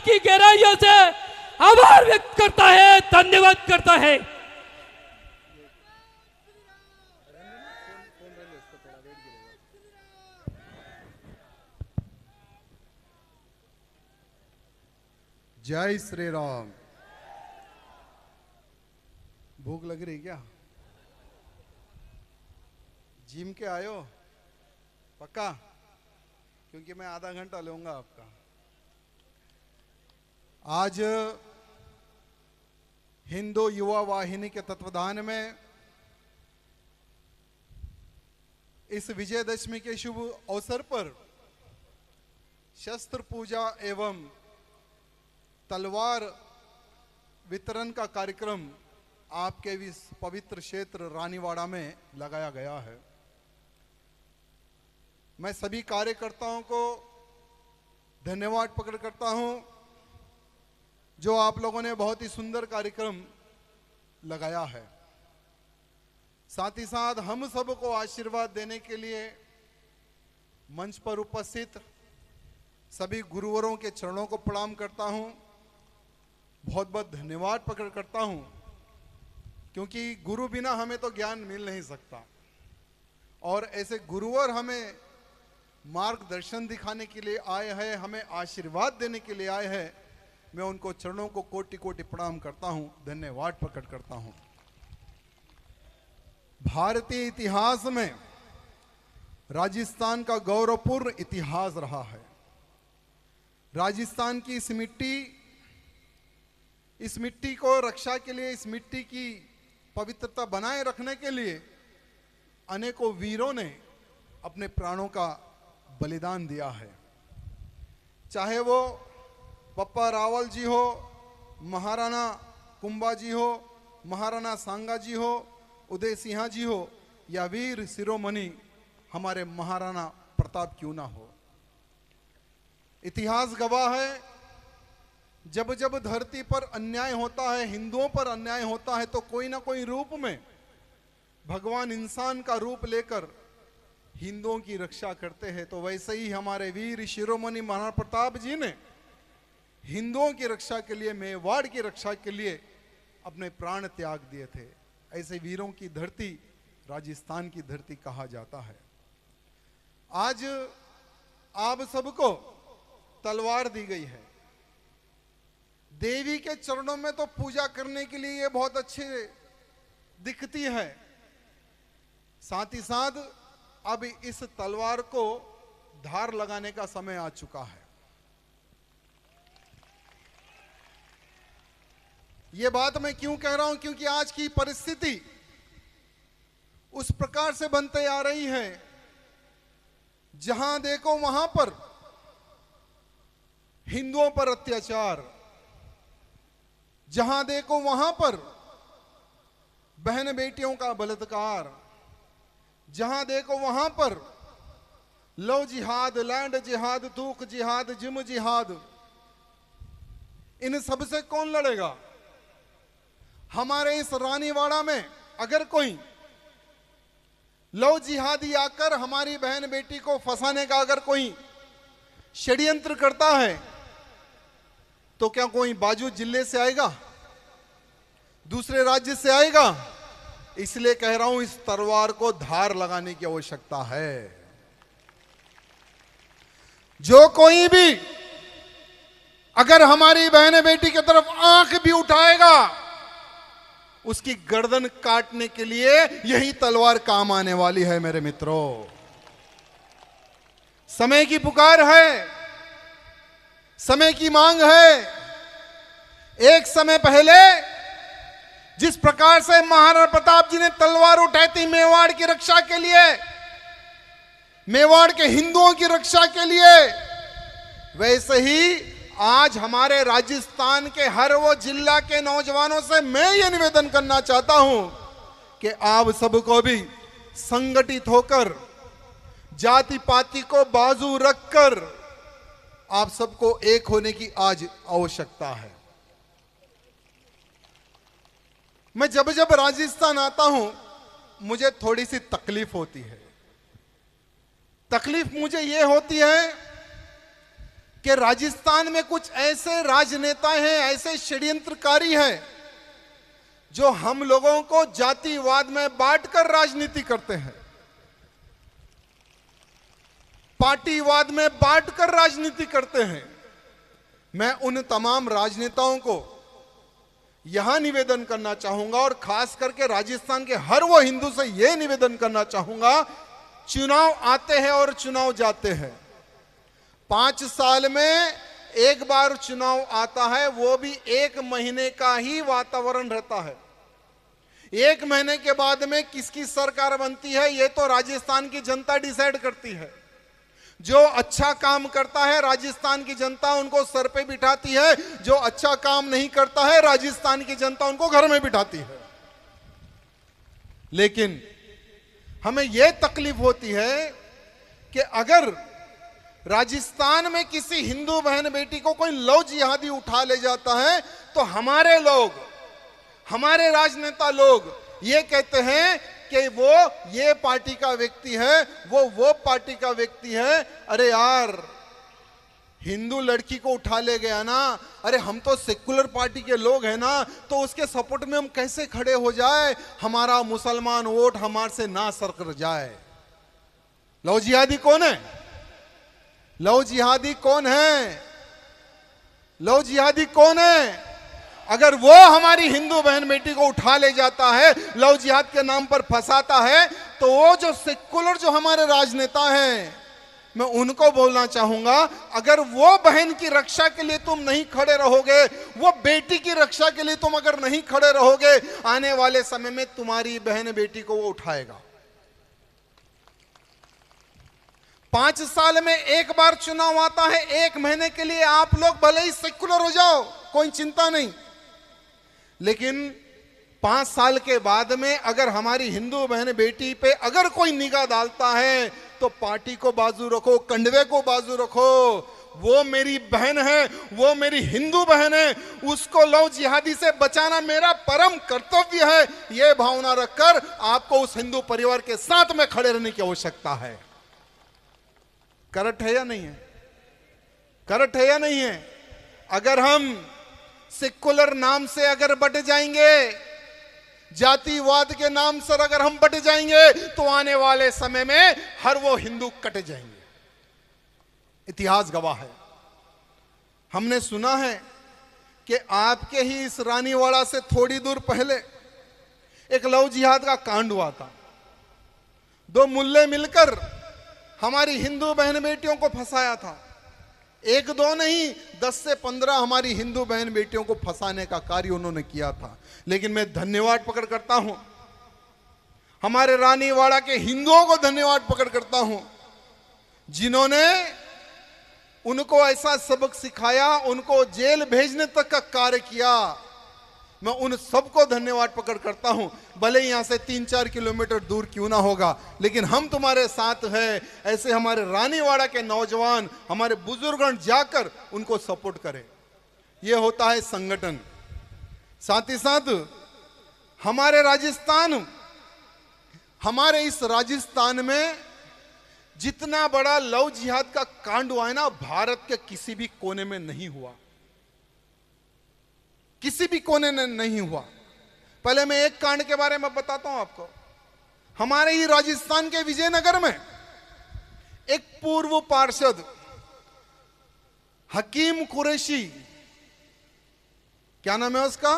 की गहराइयों से आभार व्यक्त करता है, धन्यवाद करता है। जय श्री राम। भूख लग रही क्या? जिम के आयो पक्का? क्योंकि मैं आधा घंटा लूंगा आपका। आज हिंदू युवा वाहिनी के तत्वाधान में इस विजयदशमी के शुभ अवसर पर शस्त्र पूजा एवं तलवार वितरण का कार्यक्रम आपके इस पवित्र क्षेत्र रानीवाड़ा में लगाया गया है। मैं सभी कार्यकर्ताओं को धन्यवाद प्रकट करता हूं जो आप लोगों ने बहुत ही सुंदर कार्यक्रम लगाया है। साथ ही साथ हम सबको आशीर्वाद देने के लिए मंच पर उपस्थित सभी गुरुवरों के चरणों को प्रणाम करता हूं, बहुत बहुत धन्यवाद प्रकट करता हूं, क्योंकि गुरु बिना हमें तो ज्ञान मिल नहीं सकता और ऐसे गुरुवर हमें मार्गदर्शन दिखाने के लिए आए हैं, हमें आशीर्वाद देने के लिए आए हैं। मैं उनको चरणों को कोटि कोटि प्रणाम करता हूं, धन्यवाद प्रकट करता हूं। भारतीय इतिहास में राजस्थान का गौरवपूर्ण इतिहास रहा है। राजस्थान की इस मिट्टी को रक्षा के लिए, इस मिट्टी की पवित्रता बनाए रखने के लिए अनेकों वीरों ने अपने प्राणों का बलिदान दिया है। चाहे वो पप्पा रावल जी हो, महाराणा कुंभा जी हो, महाराणा सांगा जी हो, उदय सिंह जी हो या वीर शिरोमणि हमारे महाराणा प्रताप क्यों ना हो। इतिहास गवाह है, जब जब धरती पर अन्याय होता है, हिंदुओं पर अन्याय होता है, तो कोई ना कोई रूप में भगवान इंसान का रूप लेकर हिंदुओं की रक्षा करते हैं। तो वैसे ही हमारे वीर शिरोमणि महाराणा प्रताप जी ने हिंदुओं की रक्षा के लिए, मेवाड़ की रक्षा के लिए अपने प्राण त्याग दिए थे। ऐसे वीरों की धरती राजस्थान की धरती कहा जाता है। आज आप सबको तलवार दी गई है। देवी के चरणों में तो पूजा करने के लिए ये बहुत अच्छी दिखती है, साथ ही साथ अब इस तलवार को धार लगाने का समय आ चुका है। ये बात मैं क्यों कह रहा हूं? क्योंकि आज की परिस्थिति उस प्रकार से बनते आ रही है, जहां देखो वहां पर हिंदुओं पर अत्याचार, जहां देखो वहां पर बहन बेटियों का बलात्कार, जहां देखो वहां पर लव जिहाद, लैंड जिहाद, तूक जिहाद, जिम जिहाद। इन सब से कौन लड़ेगा? हमारे इस रानीवाड़ा में अगर कोई लव जिहादी आकर हमारी बहन बेटी को फंसाने का अगर कोई षड्यंत्र करता है, तो क्या कोई बाजू जिले से आएगा, दूसरे राज्य से आएगा? इसलिए कह रहा हूं, इस तलवार को धार लगाने की आवश्यकता है। जो कोई भी अगर हमारी बहन बेटी की तरफ आंख भी उठाएगा, उसकी गर्दन काटने के लिए यही तलवार काम आने वाली है। मेरे मित्रों, समय की पुकार है, समय की मांग है। एक समय पहले जिस प्रकार से महाराणा प्रताप जी ने तलवार उठाई थी मेवाड़ की रक्षा के लिए, मेवाड़ के हिंदुओं की रक्षा के लिए, वैसे ही आज हमारे राजस्थान के हर वो जिला के नौजवानों से मैं ये निवेदन करना चाहता हूं कि आप सबको भी संगठित होकर, जाति पाति को बाजू रखकर आप सबको एक होने की आज आवश्यकता है। मैं जब जब राजस्थान आता हूं, मुझे थोड़ी सी तकलीफ होती है। तकलीफ मुझे यह होती है कि राजस्थान में कुछ ऐसे राजनेता हैं, ऐसे षड्यंत्रकारी हैं जो हम लोगों को जातिवाद में बांटकर राजनीति करते हैं, पार्टीवाद में बांटकर राजनीति करते हैं। मैं उन तमाम राजनेताओं को यहां निवेदन करना चाहूंगा और खास करके राजस्थान के हर वो हिंदू से यह निवेदन करना चाहूंगा, चुनाव आते हैं और चुनाव जाते हैं। 5 साल में एक बार चुनाव आता है, वो भी 1 महीने का ही वातावरण रहता है। 1 महीने के बाद में किसकी सरकार बनती है ये तो राजस्थान की जनता डिसाइड करती है। जो अच्छा काम करता है राजस्थान की जनता उनको सर पे बिठाती है, जो अच्छा काम नहीं करता है राजस्थान की जनता उनको घर में बिठाती है। लेकिन हमें यह तकलीफ होती है कि अगर राजस्थान में किसी हिंदू बहन बेटी को कोई लव जिहादी उठा ले जाता है तो हमारे लोग, हमारे राजनेता लोग ये कहते हैं कि वो ये पार्टी का व्यक्ति है, वो पार्टी का व्यक्ति है। अरे यार, हिंदू लड़की को उठा ले गया ना, अरे हम तो सेकुलर पार्टी के लोग हैं ना, तो उसके सपोर्ट में हम कैसे खड़े हो जाए, हमारा मुसलमान वोट हमारे से ना सरक जाए। लव जिहादी कौन है? लव जिहादी कौन है? लव जिहादी कौन है? अगर वो हमारी हिंदू बहन बेटी को उठा ले जाता है, लव जिहाद के नाम पर फंसाता है, तो वो जो सेकुलर जो हमारे राजनेता हैं, मैं उनको बोलना चाहूंगा, अगर वो बहन की रक्षा के लिए तुम नहीं खड़े रहोगे, वो बेटी की रक्षा के लिए तुम अगर नहीं खड़े रहोगे, आने वाले समय में तुम्हारी बहन बेटी को वो उठाएगा। 5 साल में एक बार चुनाव आता है, 1 महीने के लिए आप लोग भले ही सेकुलर हो जाओ, कोई चिंता नहीं, लेकिन 5 साल के बाद में अगर हमारी हिंदू बहन बेटी पे अगर कोई निगाह डालता है तो पार्टी को बाजू रखो, कंडवे को बाजू रखो। वो मेरी बहन है, वो मेरी हिंदू बहन है, उसको लव जिहादी से बचाना मेरा परम कर्तव्य है। यह भावना रखकर आपको उस हिंदू परिवार के साथ में खड़े रहने की आवश्यकता है। करेक्ट है या नहीं है? करेक्ट है या नहीं है? अगर हम सेकुलर नाम से अगर बट जाएंगे, जातिवाद के नाम से अगर हम बट जाएंगे, तो आने वाले समय में हर वो हिंदू कट जाएंगे। इतिहास गवाह है। हमने सुना है कि आपके ही इस रानीवाड़ा से थोड़ी दूर पहले एक लव जिहाद का कांड हुआ था। 2 मुल्ले मिलकर हमारी हिंदू बहन बेटियों को फंसाया था। 1-2 नहीं, 10 से 15 हमारी हिंदू बहन बेटियों को फंसाने का कार्य उन्होंने किया था। लेकिन मैं धन्यवाद पकड़ करता हूं, हमारे रानीवाड़ा के हिंदुओं को धन्यवाद पकड़ करता हूं, जिन्होंने उनको ऐसा सबक सिखाया, उनको जेल भेजने तक का कार्य किया। मैं उन सबको धन्यवाद पकड़ करता हूं, भले यहां से 3-4 किलोमीटर दूर क्यों ना होगा, लेकिन हम तुम्हारे साथ हैं। ऐसे हमारे रानीवाड़ा के नौजवान, हमारे बुजुर्गण जाकर उनको सपोर्ट करें। यह होता है संगठन। साथ ही साथ हमारे राजस्थान, हमारे इस राजस्थान में जितना बड़ा लव जिहाद का कांड हुआ है ना, भारत के किसी भी कोने में नहीं हुआ, किसी भी कोने में नहीं हुआ। पहले मैं एक कांड के बारे में बताता हूं आपको। हमारे ही राजस्थान के विजयनगर में एक पूर्व पार्षद हकीम कुरैशी, क्या नाम है उसका?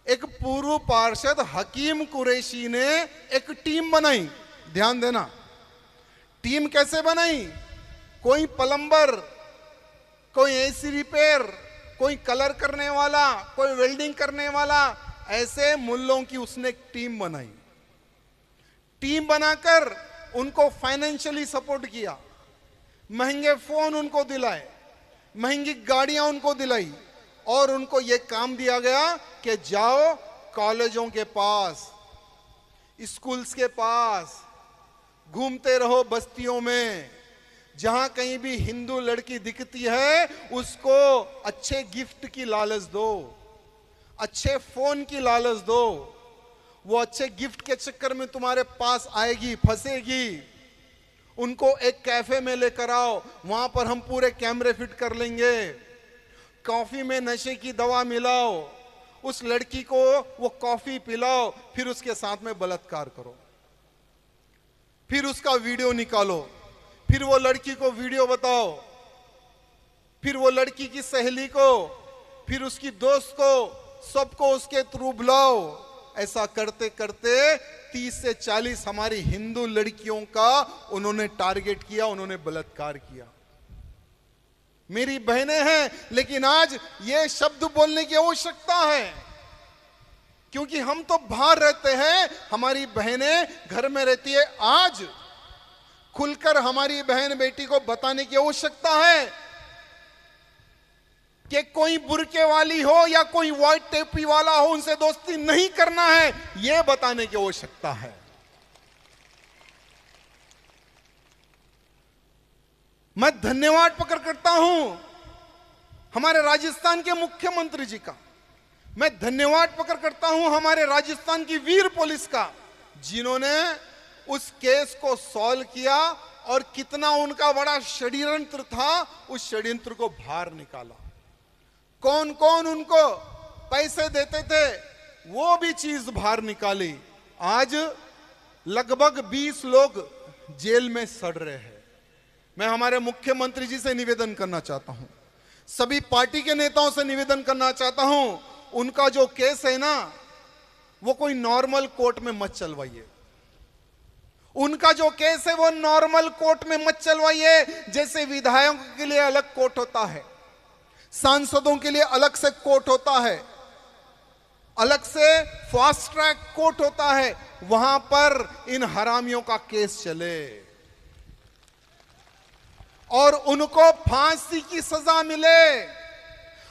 एक पूर्व पार्षद हकीम कुरैशी ने एक टीम बनाई। ध्यान देना, टीम कैसे बनाई? कोई प्लम्बर, कोई एसी रिपेयर, कोई कलर करने वाला, कोई वेल्डिंग करने वाला, ऐसे मुल्लों की उसने एक टीम बनाई। टीम बनाकर उनको फाइनेंशियली सपोर्ट किया, महंगे फोन उनको दिलाए, महंगी गाड़ियां उनको दिलाई, और उनको यह काम दिया गया कि जाओ कॉलेजों के पास, स्कूल्स के पास घूमते रहो, बस्तियों में जहां कहीं भी हिंदू लड़की दिखती है उसको अच्छे गिफ्ट की लालच दो, अच्छे फोन की लालच दो। वो अच्छे गिफ्ट के चक्कर में तुम्हारे पास आएगी, फंसेगी, उनको एक कैफे में लेकर आओ, वहां पर हम पूरे कैमरे फिट कर लेंगे, कॉफी में नशे की दवा मिलाओ, उस लड़की को वो कॉफी पिलाओ, फिर उसके साथ में बलात्कार करो, फिर उसका वीडियो निकालो, फिर वो लड़की को वीडियो बताओ, फिर वो लड़की की सहेली को, फिर उसकी दोस्त को, सबको उसके थ्रू बुलाओ। ऐसा करते करते 30 से 40 हमारी हिंदू लड़कियों का उन्होंने टारगेट किया, उन्होंने बलात्कार किया। मेरी बहनें हैं, लेकिन आज ये शब्द बोलने की आवश्यकता है, क्योंकि हम तो बाहर रहते हैं, हमारी बहनें घर में रहती है। आज खुलकर हमारी बहन बेटी को बताने की आवश्यकता है कि कोई बुरके वाली हो या कोई व्हाइट टेपी वाला हो, उनसे दोस्ती नहीं करना है, यह बताने की आवश्यकता है। मैं धन्यवाद प्रकट करता हूं हमारे राजस्थान के मुख्यमंत्री जी का, मैं धन्यवाद प्रकट करता हूं हमारे राजस्थान की वीर पुलिस का, जिन्होंने उस केस को सॉल्व किया और कितना उनका बड़ा षड्यंत्र था, उस षड्यंत्र को बाहर निकाला। कौन कौन उनको पैसे देते थे, वो भी चीज बाहर निकाली। आज लगभग 20 लोग जेल में सड़ रहे हैं। मैं हमारे मुख्यमंत्री जी से निवेदन करना चाहता हूं, सभी पार्टी के नेताओं से निवेदन करना चाहता हूं, उनका जो केस है ना, वो कोई नॉर्मल कोर्ट में मत चलवाइए। उनका जो केस है वो नॉर्मल कोर्ट में मत चलवाइए। जैसे विधायकों के लिए अलग कोर्ट होता है, सांसदों के लिए अलग से कोर्ट होता है, अलग से फास्ट ट्रैक कोर्ट होता है, वहां पर इन हरामियों का केस चले और उनको फांसी की सजा मिले।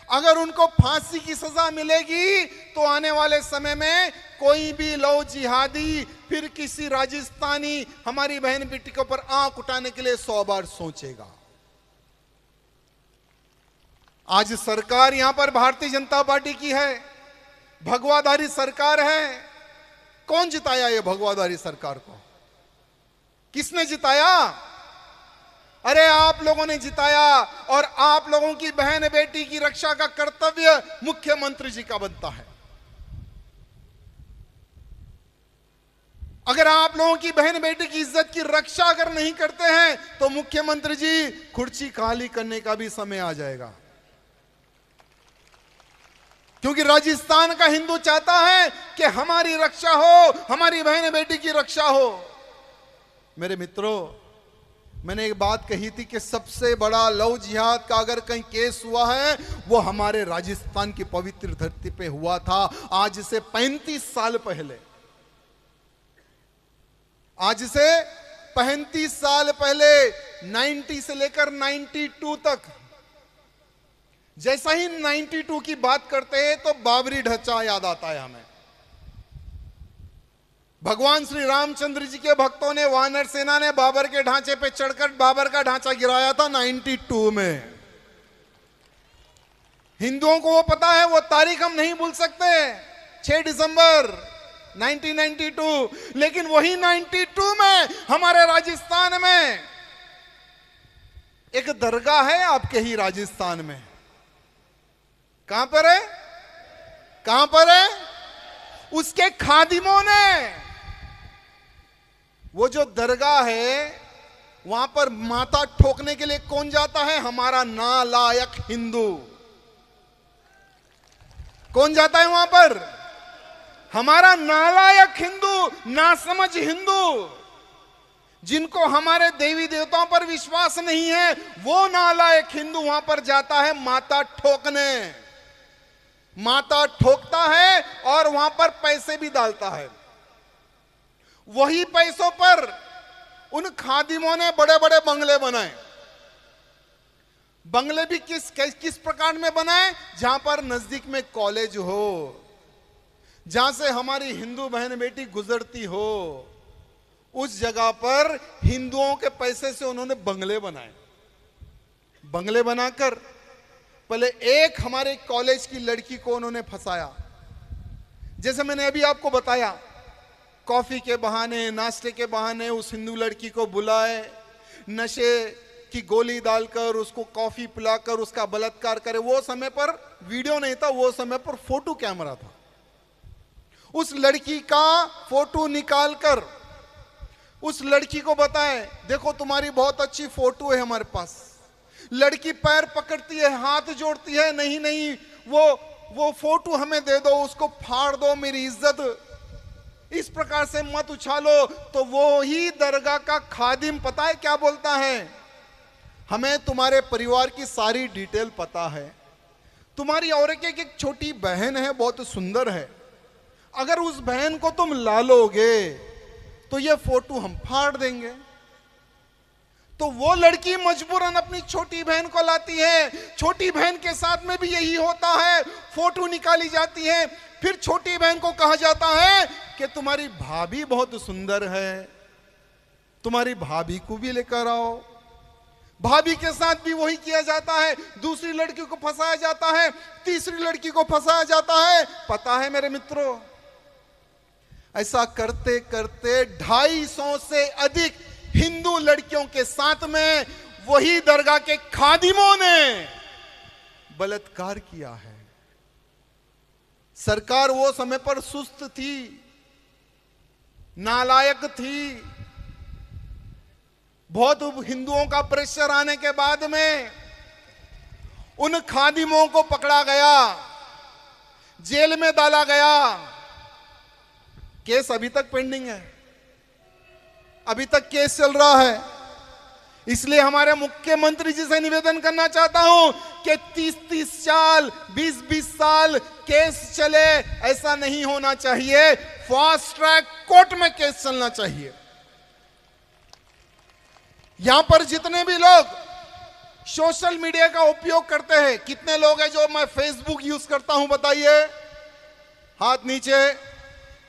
अगर उनको फांसी की सजा मिलेगी तो आने वाले समय में कोई भी लव जिहादी फिर किसी राजस्थानी हमारी बहन बेटी के ऊपर आंख उठाने के लिए 100 बार सोचेगा। आज सरकार यहां पर भारतीय जनता पार्टी की है, भगवाधारी सरकार है। कौन जिताया ये भगवाधारी सरकार को? किसने जिताया? अरे आप लोगों ने जिताया, और आप लोगों की बहन बेटी की रक्षा का कर्तव्य मुख्यमंत्री जी का बनता है। अगर आप लोगों की बहन बेटी की इज्जत की रक्षा अगर नहीं करते हैं तो मुख्यमंत्री जी कुर्सी खाली करने का भी समय आ जाएगा, क्योंकि राजस्थान का हिंदू चाहता है कि हमारी रक्षा हो, हमारी बहन बेटी की रक्षा हो। मेरे मित्रों, मैंने एक बात कही थी कि सबसे बड़ा लव जिहाद का अगर कहीं केस हुआ है वो हमारे राजस्थान की पवित्र धरती पे हुआ था, आज से 35 साल पहले। आज से 35 साल पहले, 90 से लेकर 92 तक। जैसा ही 92 की बात करते हैं तो बाबरी ढांचा याद आता है हमें। भगवान श्री रामचंद्र जी के भक्तों ने, वानर सेना ने बाबर के ढांचे पे चढ़कर बाबर का ढांचा गिराया था 92 में। हिंदुओं को वो पता है, वो तारीख हम नहीं भूल सकते, 6 दिसंबर 1992। लेकिन वही 92 में हमारे राजस्थान में एक दरगाह है, आपके ही राजस्थान में। कहां पर है? कहां पर है? उसके खादिमों ने, वो जो दरगाह है वहां पर माथा ठोकने के लिए कौन जाता है? हमारा नालायक हिंदू। कौन जाता है वहां पर? हमारा नालायक हिंदू, नासमझ हिंदू, जिनको हमारे देवी देवताओं पर विश्वास नहीं है, वो नालायक हिंदू वहां पर जाता है माथा ठोकने। माथा ठोकता है और वहां पर पैसे भी डालता है। वही पैसों पर उन खादिमों ने बड़े बड़े बंगले बनाए। बंगले भी किस प्रकार में बनाए? जहां पर नजदीक में कॉलेज हो, जहां से हमारी हिंदू बहन बेटी गुजरती हो, उस जगह पर हिंदुओं के पैसे से उन्होंने बंगले बनाए। बंगले बनाकर पहले एक हमारे कॉलेज की लड़की को उन्होंने फंसाया। जैसे मैंने अभी आपको बताया, कॉफी के बहाने, नाश्ते के बहाने उस हिंदू लड़की को बुलाए, नशे की गोली डालकर उसको कॉफी पिलाकर उसका बलात्कार करे। वो समय पर वीडियो नहीं था, वो समय पर फोटो कैमरा था। उस लड़की का फोटो निकालकर उस लड़की को बताएं, देखो तुम्हारी बहुत अच्छी फोटो है हमारे पास। लड़की पैर पकड़ती है, हाथ जोड़ती है, नहीं नहीं वो फोटो हमें दे दो, उसको फाड़ दो, मेरी इज्जत इस प्रकार से मत उछालो। तो वो ही दरगाह का खादिम पता है क्या बोलता है, हमें तुम्हारे परिवार की सारी डिटेल पता है, तुम्हारी और एक छोटी बहन है, बहुत सुंदर है, अगर उस बहन को तुम ला लोगे तो ये फोटो हम फाड़ देंगे। तो वो लड़की मजबूरन अपनी छोटी बहन को लाती है। छोटी बहन के साथ में भी यही होता है, फोटो निकाली जाती है। फिर छोटी बहन को कहा जाता है कि तुम्हारी भाभी बहुत सुंदर है, तुम्हारी भाभी को भी लेकर आओ। भाभी के साथ भी वही किया जाता है। दूसरी लड़की को फंसाया जाता है, तीसरी लड़की को फंसाया जाता है। पता है मेरे मित्रों, ऐसा करते करते 250 से अधिक हिंदू लड़कियों के साथ में वही दरगाह के खादिमों ने बलात्कार किया है। सरकार वो समय पर सुस्त थी, नालायक थी। बहुत हिंदुओं का प्रेशर आने के बाद में उन खादिमों को पकड़ा गया, जेल में डाला गया। केस अभी तक पेंडिंग है, अभी तक केस चल रहा है। इसलिए हमारे मुख्यमंत्री जी से निवेदन करना चाहता हूं कि 30-30 साल, 20-20 साल केस चले, ऐसा नहीं होना चाहिए। फास्ट ट्रैक कोर्ट में केस चलना चाहिए। यहां पर जितने भी लोग सोशल मीडिया का उपयोग करते हैं, कितने लोग हैं जो मैं फेसबुक यूज करता हूं बताइए, हाथ नीचे।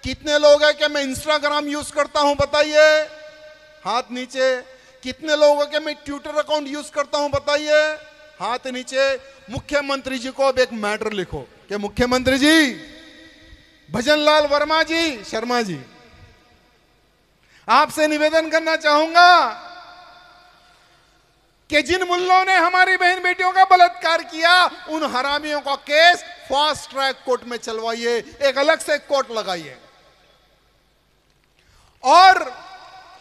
कितने लोग हैं कि मैं इंस्टाग्राम यूज करता हूं बताइए, हाथ नीचे। कितने लोग हैं कि मैं ट्विटर अकाउंट यूज करता हूं बताइए, हाथ नीचे। मुख्यमंत्री जी को अब एक मैटर लिखो कि मुख्यमंत्री जी, भजनलाल वर्मा जी, शर्मा जी, आपसे निवेदन करना चाहूंगा कि जिन मुल्लों ने हमारी बहन बेटियों का बलात्कार किया, उन हरामियों का केस फास्ट ट्रैक कोर्ट में चलवाइए, एक अलग से कोर्ट लगाइए और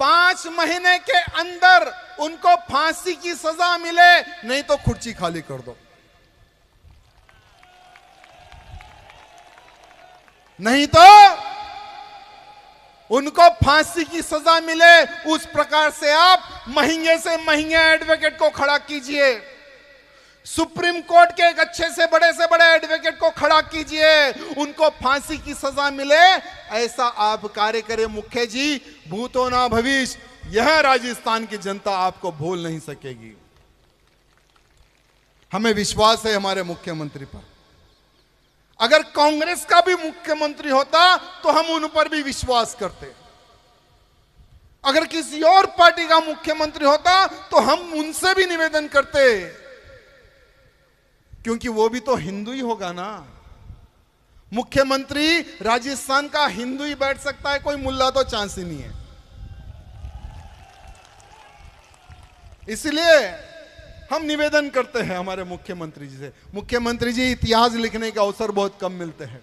5 महीने के अंदर उनको फांसी की सजा मिले, नहीं तो कुर्सी खाली कर दो। नहीं तो उनको फांसी की सजा मिले। उस प्रकार से आप महंगे से महंगे एडवोकेट को खड़ा कीजिए, सुप्रीम कोर्ट के एक अच्छे से बड़े एडवोकेट को खड़ा कीजिए, उनको फांसी की सजा मिले। ऐसा आप कार्य करें मुख्य जी, भूतो ना भविष्य, यह राजस्थान की जनता आपको भूल नहीं सकेगी। हमें विश्वास है हमारे मुख्यमंत्री पर। अगर कांग्रेस का भी मुख्यमंत्री होता तो हम उन पर भी विश्वास करते। अगर किसी और पार्टी का मुख्यमंत्री होता तो हम उनसे भी निवेदन करते, क्योंकि वो भी तो हिंदू ही होगा ना। मुख्यमंत्री राजस्थान का हिंदू ही बैठ सकता है, कोई मुल्ला तो चांस ही नहीं है। इसलिए हम निवेदन करते हैं हमारे मुख्यमंत्री जी से, मुख्यमंत्री जी, इतिहास लिखने के अवसर बहुत कम मिलते हैं,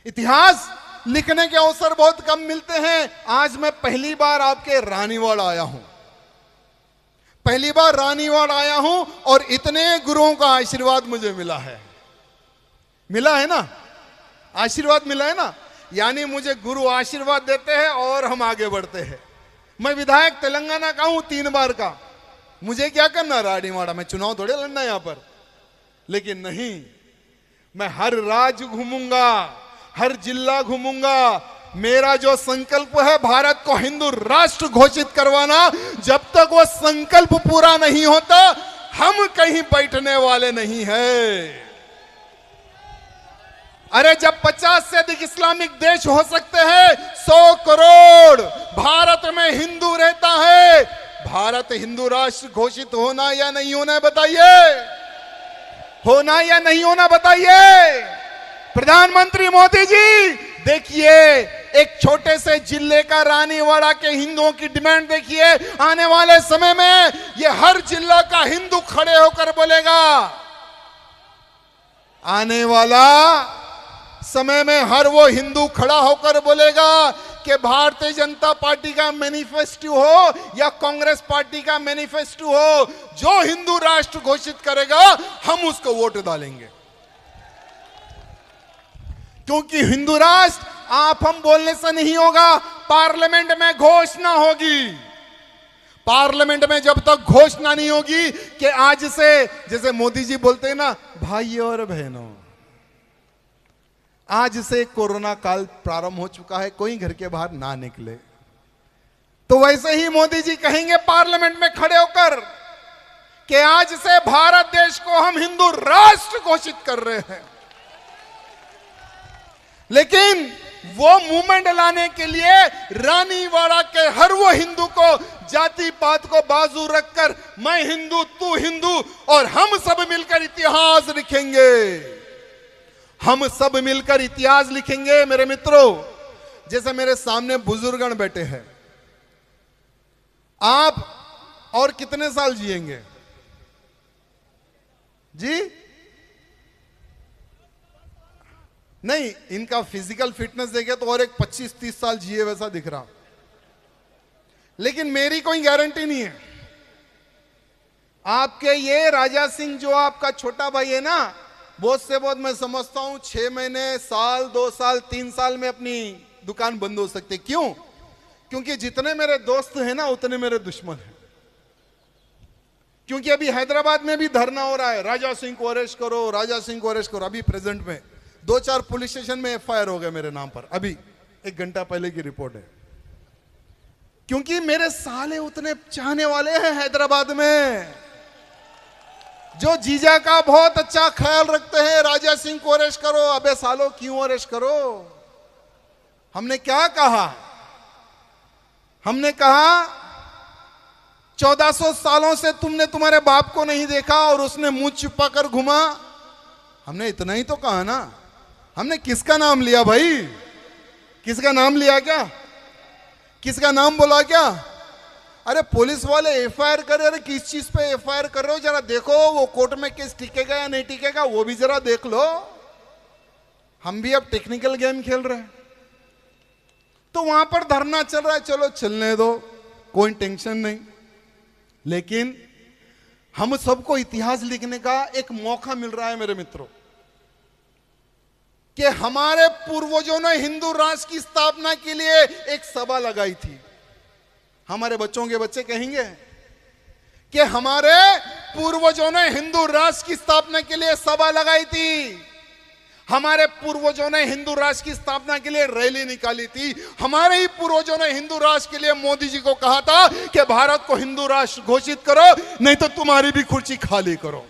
इतिहास लिखने के अवसर बहुत कम मिलते हैं। आज मैं पहली बार आपके रानीवाड़ आया हूं, पहली बार रानीवाड़ आया हूं और इतने गुरुओं का आशीर्वाद मुझे मिला है ना, आशीर्वाद मिला है ना। यानी मुझे गुरु आशीर्वाद देते हैं और हम आगे बढ़ते हैं। मैं विधायक तेलंगाना का हूं 3 बार का, मुझे क्या करना रानीवाड़ा में, चुनाव थोड़े लड़ना यहां पर। लेकिन नहीं, मैं हर राज्य घूमूंगा, हर जिला घूमूंगा। मेरा जो संकल्प है भारत को हिंदू राष्ट्र घोषित करवाना, जब तक वो संकल्प पूरा नहीं होता हम कहीं बैठने वाले नहीं हैं। अरे जब 50 से अधिक इस्लामिक देश हो सकते हैं, 100 करोड़ भारत में हिंदू रहता है, भारत हिंदू राष्ट्र घोषित होना या नहीं होना बताइए, होना या नहीं होना बताइए। प्रधानमंत्री मोदी जी देखिए, एक छोटे से जिले का रानीवाड़ा के हिंदुओं की डिमांड देखिए, आने वाले समय में ये हर जिला का हिंदू खड़े होकर बोलेगा, आने वाला समय में हर वो हिंदू खड़ा होकर बोलेगा कि भारतीय जनता पार्टी का मैनिफेस्टो हो या कांग्रेस पार्टी का मैनिफेस्टो हो, जो हिंदू राष्ट्र घोषित करेगा हम उसको वोट डालेंगे। क्योंकि हिंदू राष्ट्र आप हम बोलने से नहीं होगा, पार्लियामेंट में घोषणा होगी। पार्लियामेंट में जब तक घोषणा नहीं होगी कि आज से, जैसे मोदी जी बोलते हैं ना, भाइयों और बहनों, आज से कोरोना काल प्रारंभ हो चुका है, कोई घर के बाहर ना निकले, तो वैसे ही मोदी जी कहेंगे पार्लियामेंट में खड़े होकर कि आज से भारत देश को हम हिंदू राष्ट्र घोषित कर रहे हैं। लेकिन वो मूवमेंट लाने के लिए रानीवाड़ा के हर वो हिंदू को, जाति पात को बाजू रखकर, मैं हिंदू तू हिंदू और हम सब मिलकर इतिहास लिखेंगे, हम सब मिलकर इतिहास लिखेंगे। मेरे मित्रों, जैसे मेरे सामने बुजुर्गण बैठे हैं, आप और कितने साल जिएंगे जी? नहीं, इनका फिजिकल फिटनेस देखे तो और एक 25-30 साल जिए वैसा दिख रहा, लेकिन मेरी कोई गारंटी नहीं है। आपके ये राजा सिंह जो आपका छोटा भाई है ना, बहुत से बहुत मैं समझता हूं 6 महीने, साल, 2 साल, 3 साल में अपनी दुकान बंद हो सकती। क्यों? क्योंकि जितने मेरे दोस्त हैं ना उतने मेरे दुश्मन हैं। क्योंकि अभी हैदराबाद में भी धरना हो रहा है, राजा सिंह को अरेस्ट करो, राजा सिंह को अरेस्ट करो। अभी प्रेजेंट में 2-4 पुलिस स्टेशन में एफआईआर हो गए मेरे नाम पर, अभी 1 घंटा पहले की रिपोर्ट है। क्योंकि मेरे साले उतने चाहने वाले हैं हैदराबाद में, जो जीजा का बहुत अच्छा ख्याल रखते हैं। राजा सिंह को अरेस्ट करो, अबे सालो क्यों अरेस्ट करो? हमने क्या कहा? हमने कहा 1400 सालों से तुमने तुम्हारे बाप को नहीं देखा और उसने मुंह छिपा कर घुमा। हमने इतना ही तो कहा ना। हमने किसका नाम लिया भाई? किसका नाम लिया क्या? किसका नाम बोला क्या? अरे पुलिस वाले एफआईआर करे, अरे किस चीज पे एफआईआर कर रहे हो जरा देखो, वो कोर्ट में केस टिकेगा या नहीं टिकेगा वो भी जरा देख लो। हम भी अब टेक्निकल गेम खेल रहे हैं। तो वहां पर धरना चल रहा है, चलो चलने दो, कोई टेंशन नहीं। लेकिन हम सबको इतिहास लिखने का एक मौका मिल रहा है मेरे मित्रों, कि हमारे पूर्वजों ने हिंदू राष्ट्र की स्थापना के लिए एक सभा लगाई थी। हमारे बच्चों के बच्चे कहेंगे कि हमारे पूर्वजों ने हिंदू राष्ट्र की स्थापना के लिए सभा लगाई थी, हमारे पूर्वजों ने हिंदू राष्ट्र की स्थापना के लिए रैली निकाली थी, हमारे ही पूर्वजों ने हिंदू राष्ट्र के लिए मोदी जी को कहा था कि भारत को हिंदू राष्ट्र घोषित करो, नहीं तो तुम्हारी भी कुर्सी खाली करो।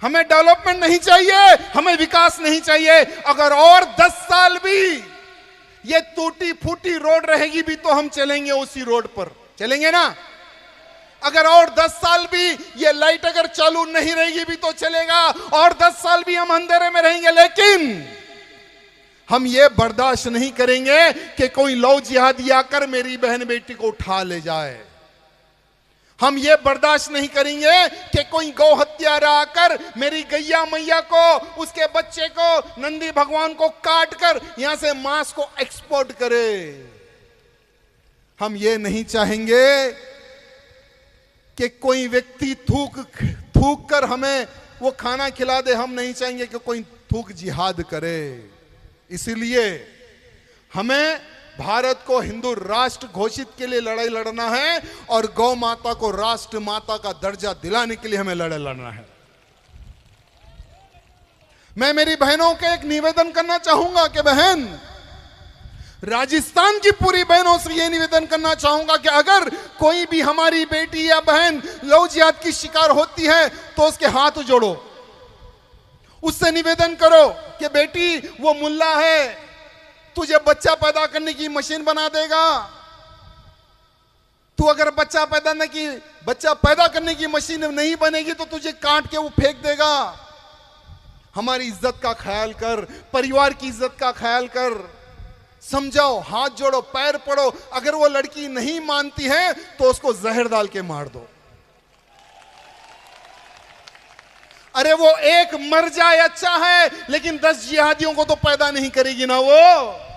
हमें डेवलपमेंट नहीं चाहिए, हमें विकास नहीं चाहिए। अगर और 10 साल भी ये टूटी फूटी रोड रहेगी भी तो हम चलेंगे उसी रोड पर, चलेंगे ना। अगर और 10 साल भी ये लाइट अगर चालू नहीं रहेगी भी तो चलेगा, और 10 साल भी हम अंधेरे में रहेंगे। लेकिन हम ये बर्दाश्त नहीं करेंगे कि कोई लव जिहादी आकर मेरी बहन बेटी को उठा ले जाए। हम ये बर्दाश्त नहीं करेंगे कि कोई गौ हत्यारा आकर मेरी गैया मैया को, उसके बच्चे को, नंदी भगवान को काट कर यहां से मांस को एक्सपोर्ट करे। हम ये नहीं चाहेंगे कि कोई व्यक्ति थूक कर हमें वो खाना खिला दे। हम नहीं चाहेंगे कि कोई थूक जिहाद करे। इसीलिए हमें भारत को हिंदू राष्ट्र घोषित के लिए लड़ाई लड़ना है और गौ माता को राष्ट्र माता का दर्जा दिलाने के लिए हमें लड़ाई लड़ना है। मैं मेरी बहनों को एक निवेदन करना चाहूंगा कि बहन, राजस्थान की पूरी बहनों से यह निवेदन करना चाहूंगा कि अगर कोई भी हमारी बेटी या बहन लव जिहाद की शिकार होती है तो उसके हाथ जोड़ो, उससे निवेदन करो कि बेटी वो मुल्ला है, तुझे बच्चा पैदा करने की मशीन बना देगा। तू अगर बच्चा पैदा करने की मशीन नहीं बनेगी तो तुझे काट के वो फेंक देगा। हमारी इज्जत का ख्याल कर, परिवार की इज्जत का ख्याल कर। समझाओ, हाथ जोड़ो, पैर पड़ो। अगर वो लड़की नहीं मानती है तो उसको जहर डाल के मार दो। अरे वो एक मर जाए अच्छा है, लेकिन 10 जिहादियों को तो पैदा नहीं करेगी ना वो।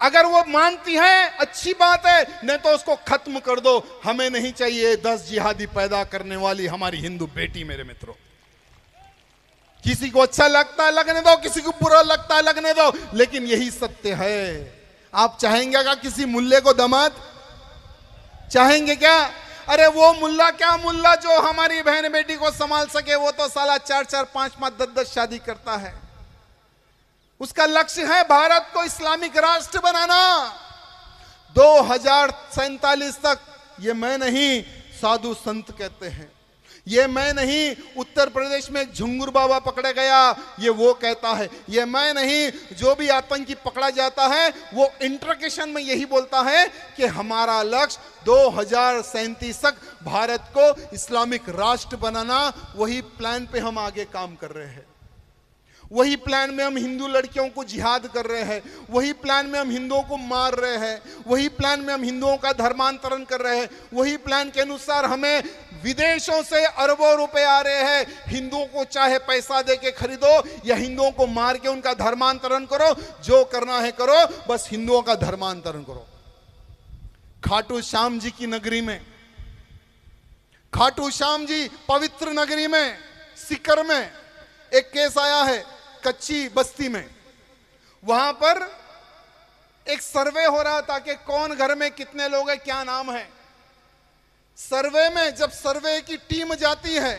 अगर वो मानती है अच्छी बात है, नहीं तो उसको खत्म कर दो। हमें नहीं चाहिए 10 जिहादी पैदा करने वाली हमारी हिंदू बेटी। मेरे मित्रों, किसी को अच्छा लगता है लगने दो, किसी को बुरा लगता है लगने दो, लेकिन यही सत्य है। आप चाहेंगे क्या किसी मुल्ले को दामाद? चाहेंगे क्या? अरे वो मुल्ला क्या मुल्ला जो हमारी बहन बेटी को संभाल सके, वो तो साला 4-4, 5-5, 10-10 शादी करता है। उसका लक्ष्य है भारत को इस्लामिक राष्ट्र बनाना 2047 तक। ये मैं नहीं, साधु संत कहते हैं। ये मैं नहीं, उत्तर प्रदेश में एक झुंगुर बाबा पकड़ा गया, ये वो कहता है। ये मैं नहीं, जो भी आतंकी पकड़ा जाता है वो इंट्रोगेशन में यही बोलता है कि हमारा लक्ष्य 2037 तक भारत को इस्लामिक राष्ट्र बनाना। वही प्लान पे हम आगे काम कर रहे हैं। वही प्लान में हम हिंदू लड़कियों को जिहाद कर रहे हैं। वही प्लान में हम हिंदुओं को मार रहे हैं। वही प्लान में हम हिंदुओं का धर्मांतरण कर रहे हैं। वही प्लान के अनुसार हमें विदेशों से अरबों रुपए आ रहे हैं। हिंदुओं को चाहे पैसा दे के खरीदो या हिंदुओं को मार के उनका धर्मांतरण करो, जो करना है करो, बस हिंदुओं का धर्मांतरण करो। खाटू श्याम जी की नगरी में, खाटू श्याम जी पवित्र नगरी में, सीकर में एक केस आया है, कच्ची बस्ती में। वहां पर एक सर्वे हो रहा था कि कौन घर में कितने लोग हैं, क्या नाम है। सर्वे में जब सर्वे की टीम जाती है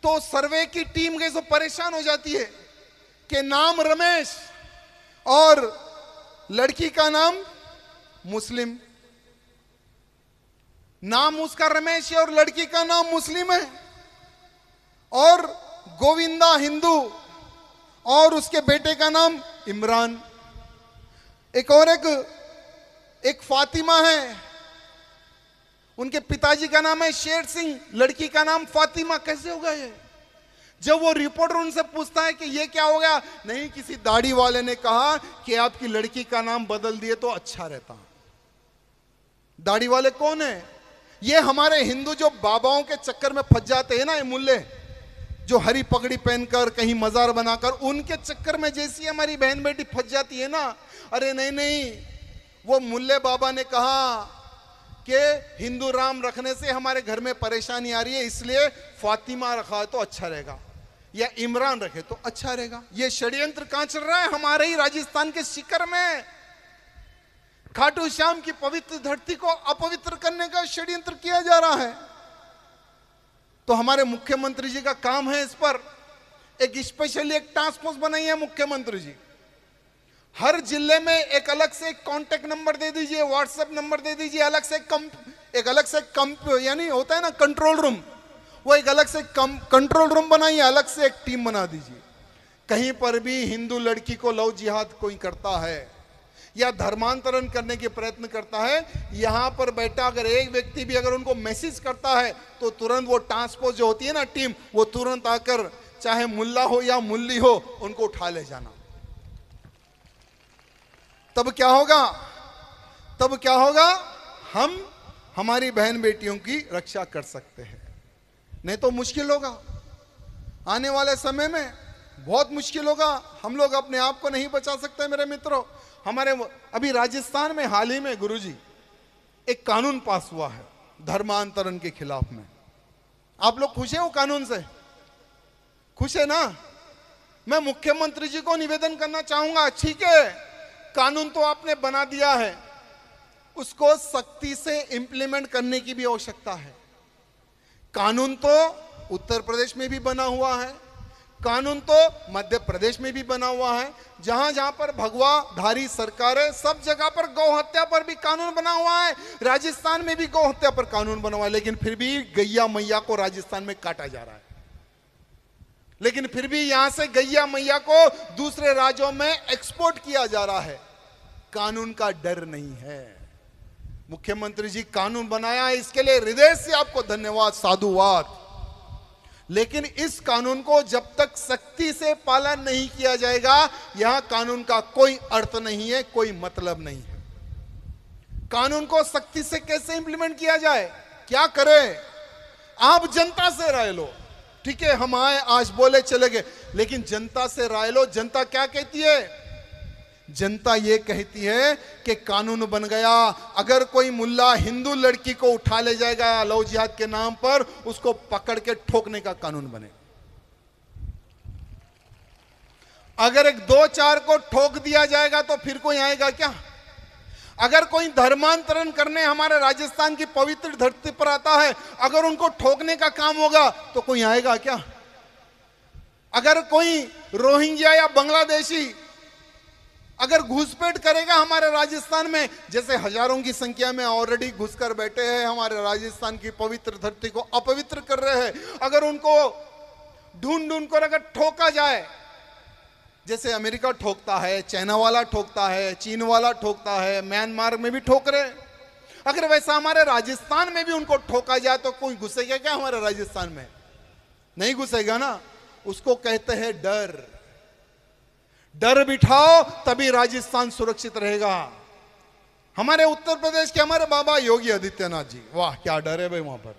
तो सर्वे की टीम कैसे परेशान हो जाती है कि नाम रमेश और लड़की का नाम मुस्लिम। नाम उसका रमेश है और लड़की का नाम मुस्लिम है, और गोविंदा हिंदू और उसके बेटे का नाम इमरान। एक और एक फातिमा है, उनके पिताजी का नाम है शेर सिंह, लड़की का नाम फातिमा। कैसे होगा ये? जब वो रिपोर्टर उनसे पूछता है कि ये क्या हो गया, नहीं किसी दाढ़ी वाले ने कहा कि आपकी लड़की का नाम बदल दिए तो अच्छा रहता। दाढ़ी वाले कौन है? ये हमारे हिंदू जो बाबाओं के चक्कर में फंस जाते हैं ना, ये मुल्ले जो हरी पगड़ी पहनकर कहीं मजार बनाकर, उनके चक्कर में जैसी हमारी बहन बेटी फंस जाती है ना। अरे नहीं नहीं, वो मुल्ले बाबा ने कहा कि हिंदू राम रखने से हमारे घर में परेशानी आ रही है, इसलिए फातिमा रखा तो अच्छा रहेगा या इमरान रखे तो अच्छा रहेगा। ये षड्यंत्र कहां चल रहा है? हमारे ही राजस्थान के सीकर में खाटू श्याम की पवित्र धरती को अपवित्र करने का षड्यंत्र किया जा रहा है। तो हमारे मुख्यमंत्री जी का काम है इस पर एक स्पेशली एक टास्क फोर्स बनाई है मुख्यमंत्री जी। हर जिले में एक अलग से कांटेक्ट नंबर दे दीजिए, व्हाट्सएप नंबर दे दीजिए, अलग से यानी होता है ना कंट्रोल रूम, वो एक अलग से कंट्रोल रूम बनाइए, अलग से एक टीम बना दीजिए। कहीं पर भी हिंदू लड़की को लव जिहाद कोई करता है या धर्मांतरण करने के प्रयत्न करता है, यहां पर बैठा अगर एक व्यक्ति भी अगर उनको मैसेज करता है तो तुरंत वो टास्क फोर्स जो होती है ना टीम, वो तुरंत आकर चाहे मुल्ला हो या मुल्ली हो उनको उठा ले जाना। तब क्या होगा? तब क्या होगा? हम हमारी बहन बेटियों की रक्षा कर सकते हैं। नहीं तो मुश्किल होगा, आने वाले समय में बहुत मुश्किल होगा। हम लोग अपने आप को नहीं बचा सकते मेरे मित्रों। हमारे अभी राजस्थान में हाल ही में गुरुजी एक कानून पास हुआ है धर्मांतरण के खिलाफ में। आप लोग खुश हैं वो कानून से? खुश है ना? मैं मुख्यमंत्री जी को निवेदन करना चाहूंगा, ठीक है कानून तो आपने बना दिया है, उसको सख्ती से इंप्लीमेंट करने की भी आवश्यकता है। कानून तो उत्तर प्रदेश में भी बना हुआ है, कानून तो मध्य प्रदेश में भी बना हुआ है, जहां जहां पर भगवाधारी सरकारें, सब जगह पर गौ हत्या पर भी कानून बना हुआ है। राजस्थान में भी गौ हत्या पर कानून बना हुआ है, लेकिन फिर भी गैया मैया को राजस्थान में काटा जा रहा है। लेकिन फिर भी यहां से गैया मैया को दूसरे राज्यों में एक्सपोर्ट किया जा रहा है। कानून का डर नहीं है। मुख्यमंत्री जी कानून बनाया है, इसके लिए हृदय से आपको धन्यवाद, साधुवाद। लेकिन इस कानून को जब तक सख्ती से पालन नहीं किया जाएगा, यहां कानून का कोई अर्थ नहीं है, कोई मतलब नहीं है। कानून को सख्ती से कैसे इंप्लीमेंट किया जाए, क्या करें? आप जनता से राय लो। ठीक है, हम आए आज बोले चले गए, लेकिन जनता से राय लो। जनता क्या कहती है? जनता ये कहती है कि कानून बन गया, अगर कोई मुल्ला हिंदू लड़की को उठा ले जाएगा लव जिहाद के नाम पर, उसको पकड़ के ठोकने का कानून बने। अगर एक 2-4 को ठोक दिया जाएगा तो फिर कोई आएगा क्या? अगर कोई धर्मांतरण करने हमारे राजस्थान की पवित्र धरती पर आता है, अगर उनको ठोकने का काम होगा तो कोई आएगा क्या? अगर कोई रोहिंग्या या बांग्लादेशी अगर घुसपैठ करेगा हमारे राजस्थान में, जैसे हजारों की संख्या में ऑलरेडी घुसकर बैठे हैं, हमारे राजस्थान की पवित्र धरती को अपवित्र कर रहे हैं, अगर उनको ढूंढ ढूंढ कर अगर ठोका जाए, जैसे अमेरिका ठोकता है, चाइना वाला ठोकता है, चीन वाला ठोकता है, म्यांमार में भी ठोक रहे, अगर वैसा हमारे राजस्थान में भी उनको ठोका जाए तो कोई घुसेगा क्या हमारे राजस्थान में? नहीं घुसेगा ना। उसको कहते हैं डर। डर बिठाओ तभी राजस्थान सुरक्षित रहेगा। हमारे उत्तर प्रदेश के हमारे बाबा योगी आदित्यनाथ जी, वाह क्या डर है भाई वहां पर।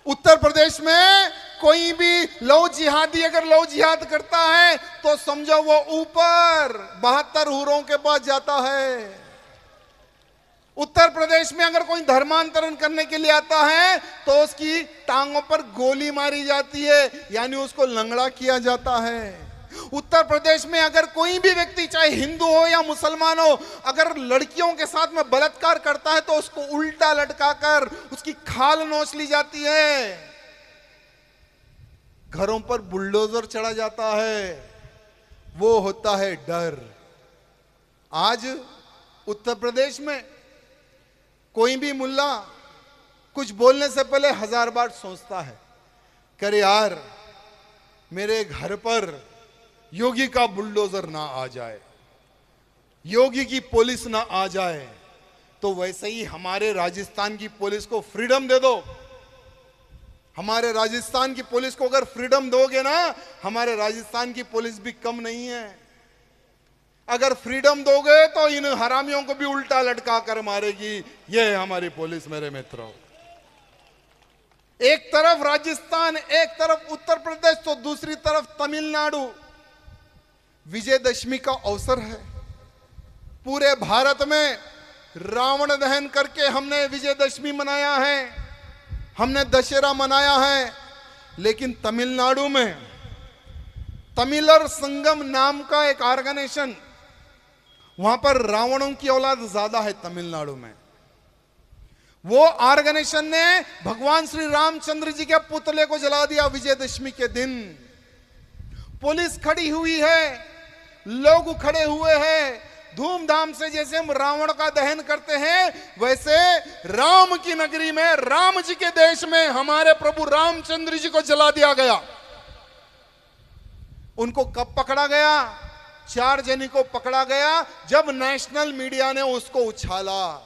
उत्तर प्रदेश में कोई भी लव जिहादी अगर लव जिहाद करता है तो समझो वो ऊपर 72 हूरों के पास जाता है। उत्तर प्रदेश में अगर कोई धर्मांतरण करने के लिए आता है तो उसकी टांगों पर गोली मारी जाती है, यानी उसको लंगड़ा किया जाता है। उत्तर प्रदेश में अगर कोई भी व्यक्ति चाहे हिंदू हो या मुसलमान हो, अगर लड़कियों के साथ में बलात्कार करता है तो उसको उल्टा लटकाकर उसकी खाल नोच ली जाती है। घरों पर बुलडोजर चढ़ा जाता है। वो होता है डर। आज उत्तर प्रदेश में कोई भी मुल्ला कुछ बोलने से पहले 1000 बार सोचता है, करे यार मेरे घर पर योगी का बुलडोजर ना आ जाए, योगी की पुलिस ना आ जाए। तो वैसे ही हमारे राजस्थान की पुलिस को फ्रीडम दे दो। हमारे राजस्थान की पुलिस को अगर फ्रीडम दोगे ना, हमारे राजस्थान की पुलिस भी कम नहीं है। अगर फ्रीडम दोगे तो इन हरामियों को भी उल्टा लटका कर मारेगी। ये है हमारी पुलिस मेरे मित्रों। एक तरफ राजस्थान, एक तरफ उत्तर प्रदेश, तो दूसरी तरफ तमिलनाडु। विजयदशमी का अवसर है। पूरे भारत में रावण दहन करके हमने विजयदशमी मनाया है, हमने दशहरा मनाया है। लेकिन तमिलनाडु में तमिलर संगम नाम का एक ऑर्गेनाइजेशन, वहां पर रावणों की औलाद ज्यादा है तमिलनाडु में। वो ऑर्गेनाइजेशन ने भगवान श्री रामचंद्र जी के पुतले को जला दिया विजयदशमी के दिन। पुलिस खड़ी हुई है, लोग खड़े हुए हैं, धूमधाम से। जैसे हम रावण का दहन करते हैं, वैसे राम की नगरी में, राम जी के देश में हमारे प्रभु रामचंद्र जी को जला दिया गया। उनको कब पकड़ा गया? 4 जनवरी को पकड़ा गया, जब नेशनल मीडिया ने उसको उछाला।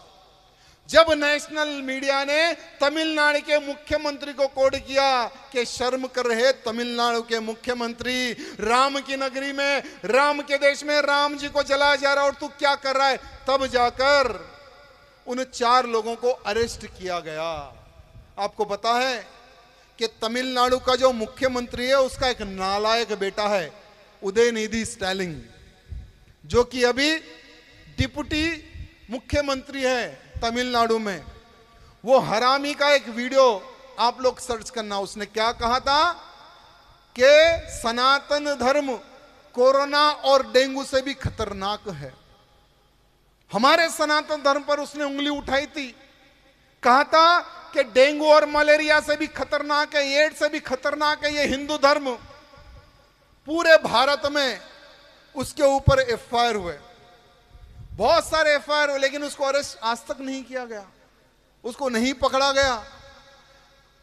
जब नेशनल मीडिया ने तमिलनाडु के मुख्यमंत्री को कोड किया कि शर्म कर रहे तमिलनाडु के मुख्यमंत्री, राम की नगरी में, राम के देश में राम जी को जलाया जा रहा और तू क्या कर रहा है, तब जाकर उन 4 लोगों को अरेस्ट किया गया। आपको पता है कि तमिलनाडु का जो मुख्यमंत्री है उसका एक नालायक बेटा है, उदयनिधि स्टालिन, जो कि अभी डिप्टी मुख्यमंत्री है तमिलनाडु में। वो हरामी का एक वीडियो आप लोग सर्च करना। उसने क्या कहा था कि सनातन धर्म कोरोना और डेंगू से भी खतरनाक है। हमारे सनातन धर्म पर उसने उंगली उठाई थी। कहा था कि डेंगू और मलेरिया से भी खतरनाक है, एड्स से भी खतरनाक है ये हिंदू धर्म। पूरे भारत में उसके ऊपर एफआईआर हुए, बहुत सारे एफआईआर हुए, लेकिन उसको अरेस्ट आज तक नहीं किया गया, उसको नहीं पकड़ा गया।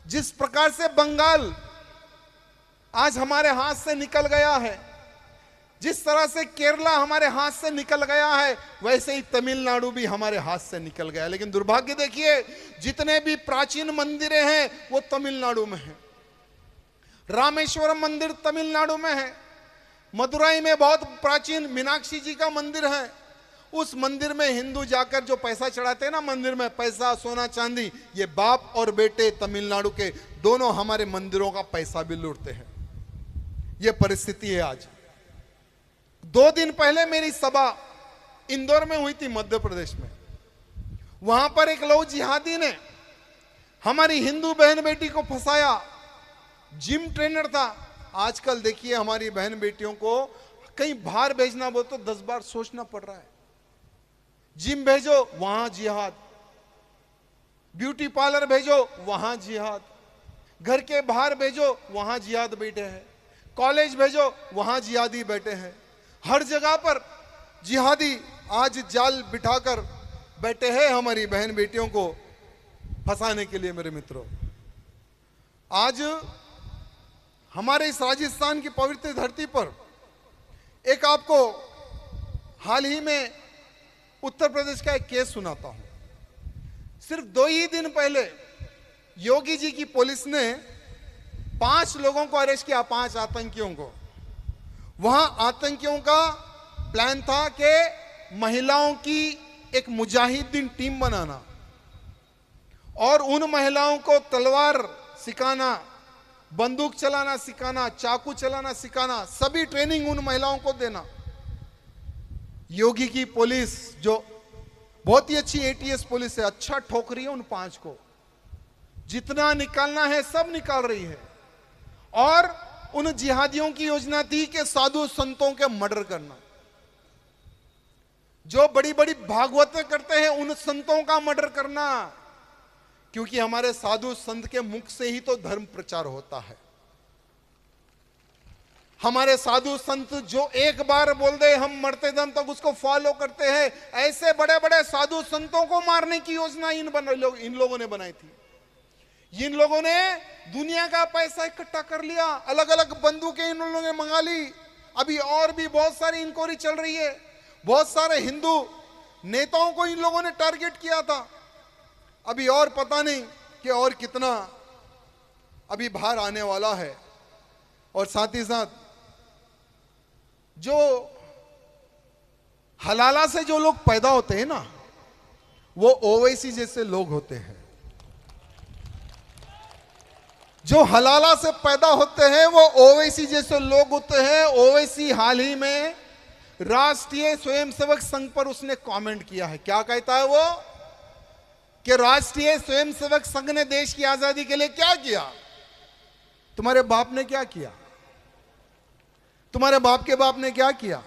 जिस प्रकार से बंगाल आज हमारे हाथ से निकल गया है, जिस तरह से केरला हमारे हाथ से निकल गया है, वैसे ही तमिलनाडु भी हमारे हाथ से निकल गया। लेकिन दुर्भाग्य देखिए, जितने भी प्राचीन मंदिरें हैं वो तमिलनाडु में हैं। रामेश्वरम मंदिर तमिलनाडु में है। मदुरई में बहुत प्राचीन मीनाक्षी जी का मंदिर है। उस मंदिर में हिंदू जाकर जो पैसा चढ़ाते हैं ना, मंदिर में पैसा, सोना, चांदी, ये बाप और बेटे तमिलनाडु के दोनों हमारे मंदिरों का पैसा भी लूटते हैं। ये परिस्थिति है आज। 2 दिन पहले मेरी सभा इंदौर में हुई थी, मध्य प्रदेश में। वहां पर एक लव जिहादी ने हमारी हिंदू बहन बेटी को फंसाया। जिम ट्रेनर था। आजकल देखिए हमारी बहन बेटियों को कहीं बाहर भेजना बोल तो 10 बार सोचना पड़ रहा है। जिम भेजो, वहां जिहाद। ब्यूटी पार्लर भेजो, वहां जिहाद। घर के बाहर भेजो, वहां जिहाद बैठे हैं। कॉलेज भेजो, वहां जिहादी बैठे हैं। हर जगह पर जिहादी आज जाल बिठाकर बैठे हैं हमारी बहन बेटियों को फंसाने के लिए। मेरे मित्रों, आज हमारे इस राजस्थान की पवित्र धरती पर एक आपको हाल ही में उत्तर प्रदेश का एक केस सुनाता हूं। सिर्फ 2 ही दिन पहले योगी जी की पुलिस ने 5 लोगों को अरेस्ट किया, 5 आतंकियों को। वहां आतंकियों का प्लान था कि महिलाओं की एक मुजाहिदीन टीम बनाना और उन महिलाओं को तलवार सिखाना, बंदूक चलाना सिखाना, चाकू चलाना सिखाना, सभी ट्रेनिंग उन महिलाओं को देना। योगी की पुलिस, जो बहुत ही अच्छी एटीएस पुलिस है, अच्छा ठोक रही है उन 5 को। जितना निकालना है सब निकाल रही है। और उन जिहादियों की योजना थी कि साधु संतों के मर्डर करना। जो बड़ी बड़ी भागवतें करते हैं उन संतों का मर्डर करना, क्योंकि हमारे साधु संत के मुख से ही तो धर्म प्रचार होता है। हमारे साधु संत जो एक बार बोल दे हम मरते दम तक उसको फॉलो करते हैं, ऐसे बड़े बड़े साधु संतों को मारने की योजना इन लोगों ने बनाई थी। इन लोगों ने दुनिया का पैसा इकट्ठा कर लिया, अलग अलग बंदूकें इन लोगों ने मंगा ली। अभी और भी बहुत सारी इंक्वायरी चल रही है। बहुत सारे हिंदू नेताओं को इन लोगों ने टारगेट किया था। अभी और पता नहीं कि और कितना अभी बाहर आने वाला है। और साथ ही साथ जो हलाला से जो लोग पैदा होते हैं ना, वो ओवैसी जैसे लोग होते हैं। जो हलाला से पैदा होते हैं वो ओवैसी जैसे लोग होते हैं। ओवैसी हाल ही में राष्ट्रीय स्वयंसेवक संघ पर उसने कमेंट किया है। क्या कहता है वो? कि राष्ट्रीय स्वयंसेवक संघ ने देश की आजादी के लिए क्या किया? तुम्हारे बाप ने क्या किया? तुम्हारे बाप के बाप ने क्या किया?